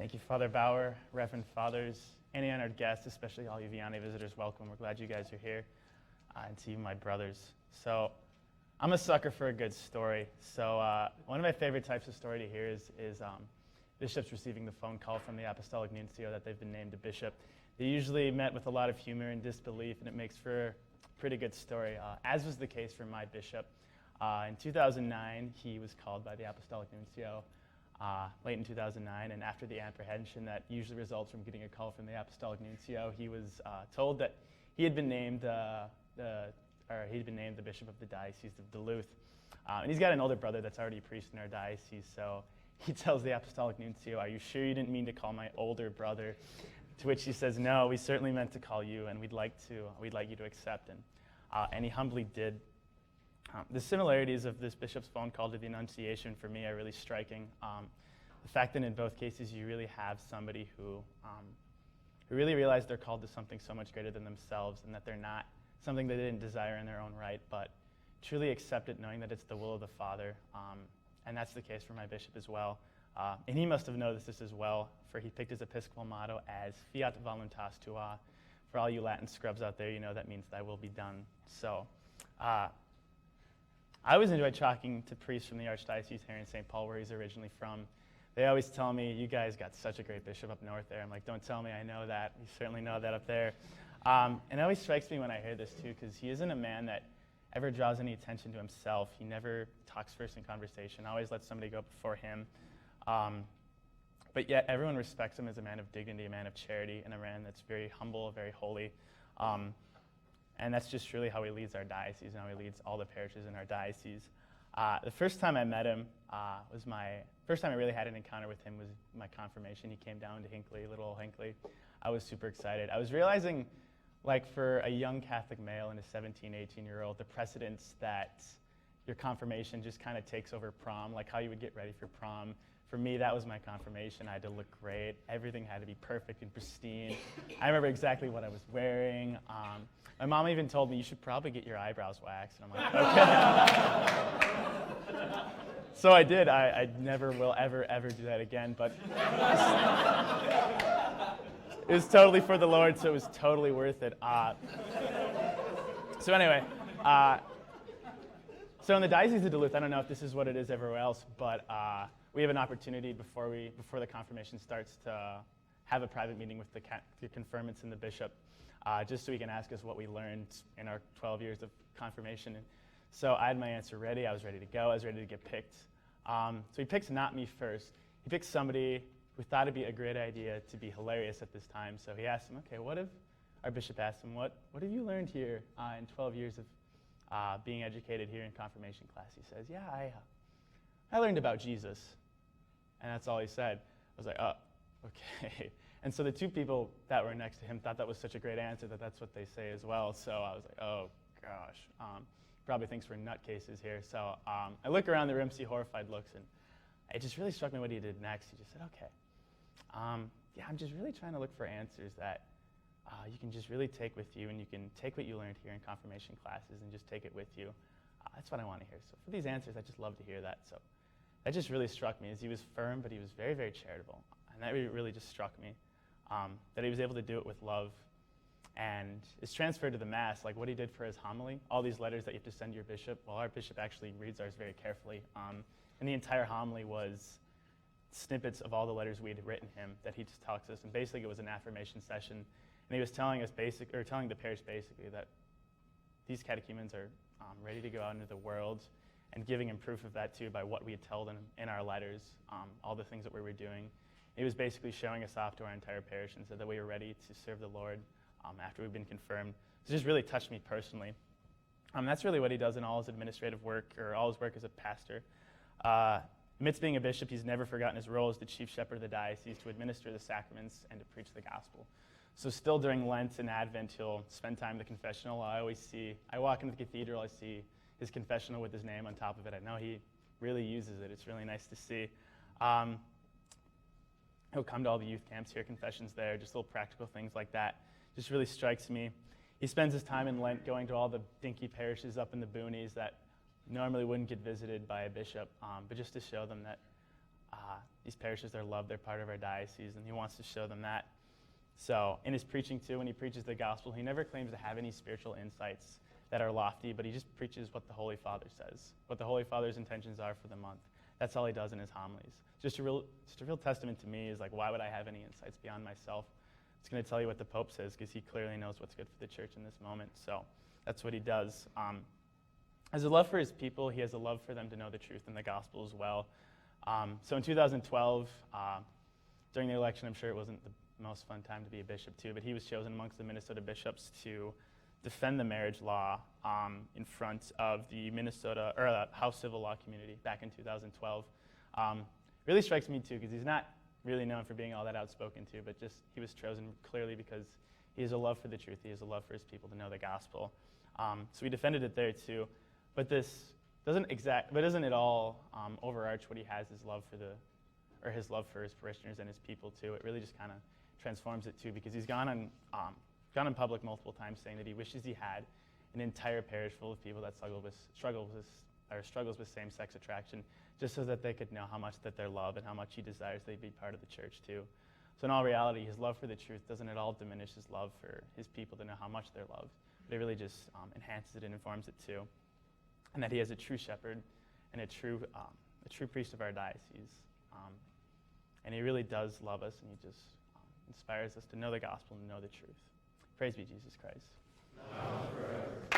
Thank you, Father Bauer, Reverend Fathers, any honored guests, especially all you Vianney visitors, welcome. We're glad you guys are here, and to you, my brothers. So, I'm a sucker for a good story. So, one of my favorite types of story to hear is bishops receiving the phone call from the Apostolic Nuncio that they've been named a bishop. They usually met with a lot of humor and disbelief, and it makes for a pretty good story, as was the case for my bishop. In 2009, he was called by the Apostolic Nuncio late in 2009, and after the apprehension that usually results from getting a call from the Apostolic Nuncio, he was told that he had been named the bishop of the Diocese of Duluth. And he's got an older brother that's already a priest in our diocese, so he tells the Apostolic Nuncio, "Are you sure you didn't mean to call my older brother?" To which he says, "No, we certainly meant to call you, and we'd like you to accept." And he humbly did. The similarities of this bishop's phone call to the Annunciation for me are really striking. The fact that in both cases you really have somebody who really realized they're called to something so much greater than themselves, and that they're not something they didn't desire in their own right, but truly accept it knowing that it's the will of the Father. And that's the case for my bishop as well. And he must have noticed this as well, for he picked his episcopal motto as Fiat Voluntas Tua. For all you Latin scrubs out there, you know that means thy will be done. So, I always enjoy talking to priests from the Archdiocese here in St. Paul, where he's originally from. They always tell me, "You guys got such a great bishop up north there." I'm like, "Don't tell me, I know that. You certainly know that up there." And it always strikes me when I hear this too, because he isn't a man that ever draws any attention to himself. He never talks first in conversation, always lets somebody go before him. But yet everyone respects him as a man of dignity, a man of charity, and a man that's very humble, very holy. And that's just really how he leads our diocese and how he leads all the parishes in our diocese. The first time I met him first time I really had an encounter with him was my confirmation. He came down to Hinckley, little old Hinckley. I was super excited. I was realizing, like for a young Catholic male and a 17, 18-year-old, the precedence that your confirmation just kind of takes over prom, like how you would get ready for prom. For me, that was my confirmation. I had to look great. Everything had to be perfect and pristine. I remember exactly what I was wearing. My mom even told me, "You should probably get your eyebrows waxed." And I'm like, "Okay." So I did. I never will ever do that again. But it was totally for the Lord, so it was totally worth it. So anyway, so in the Diocese of Duluth, I don't know if this is what it is everywhere else, but we have an opportunity before the confirmation starts to have a private meeting with the confirmants and the bishop, just so he can ask us what we learned in our 12 years of confirmation. And so I had my answer ready. I was ready to go. I was ready to get picked. So he picks not me first. He picks somebody who thought it'd be a great idea to be hilarious at this time. So he asked him, "Okay, our bishop asked him, what have you learned here in 12 years of being educated here in confirmation class?" He says, "Yeah, I learned about Jesus." And that's all he said. I was like, "Oh, okay." And so the two people that were next to him thought that was such a great answer that that's what they say as well. So I was like, "Oh, gosh." Probably thinks we're nutcases here. So I look around the room, see horrified looks, and it just really struck me what he did next. He just said, "Okay, yeah, I'm just really trying to look for answers that you can just really take with you, and you can take what you learned here in confirmation classes and just take it with you. That's what I want to hear. So for these answers, I just love to hear that." So that just really struck me, as he was firm, but he was very, very charitable. And that really just struck me, that he was able to do it with love. And it's transferred to the Mass, like what he did for his homily, all these letters that you have to send your bishop. Well, our bishop actually reads ours very carefully. And the entire homily was snippets of all the letters we had written him that he just talks to us. And basically it was an affirmation session. And he was telling us telling the parish basically that these catechumens are ready to go out into the world, and giving him proof of that too by what we had told him in our letters, all the things that we were doing. He was basically showing us off to our entire parish and said that we were ready to serve the Lord after we've been confirmed. So it just really touched me personally. That's really what he does in all his administrative work, or all his work as a pastor. Amidst being a bishop, he's never forgotten his role as the chief shepherd of the diocese to administer the sacraments and to preach the gospel. So still during Lent and Advent, he'll spend time in the confessional. I walk into the cathedral, I see his confessional with his name on top of it. I know he really uses it. It's really nice to see. He'll come to all the youth camps, hear confessions there, just little practical things like that. Just really strikes me. He spends his time in Lent going to all the dinky parishes up in the boonies that normally wouldn't get visited by a bishop, but just to show them that these parishes are loved, they're part of our diocese, and he wants to show them that. So in his preaching too, when he preaches the gospel, he never claims to have any spiritual insights that are lofty, but he just preaches what the Holy Father says, what the Holy Father's intentions are for the month. That's all he does in his homilies. Just a real testament to me is like, why would I have any insights beyond myself? It's going to tell you what the Pope says because he clearly knows what's good for the church in this moment. So that's what he does. As a love for his people, he has a love for them to know the truth in the gospel as well. So in 2012, during the election, I'm sure it wasn't the most fun time to be a bishop too, but he was chosen amongst the Minnesota bishops to defend the marriage law in front of the Minnesota, or the House Civil Law community back in 2012. Really strikes me too, because he's not really known for being all that outspoken too, but just he was chosen clearly because he has a love for the truth. He has a love for his people to know the gospel. So he defended it there too, but this doesn't it all overarch what he has his love for his parishioners and his people too. It really just kind of transforms it too, because he's gone in public multiple times saying that he wishes he had an entire parish full of people that struggles with same-sex attraction, just so that they could know how much that they're loved and how much he desires they be part of the church too. So in all reality, his love for the truth doesn't at all diminish his love for his people to know how much they're loved, but it really just enhances it and informs it too. And that he has a true shepherd and a true priest of our diocese. And he really does love us, and he just inspires us to know the gospel and know the truth. Praise be Jesus Christ. Now and forever.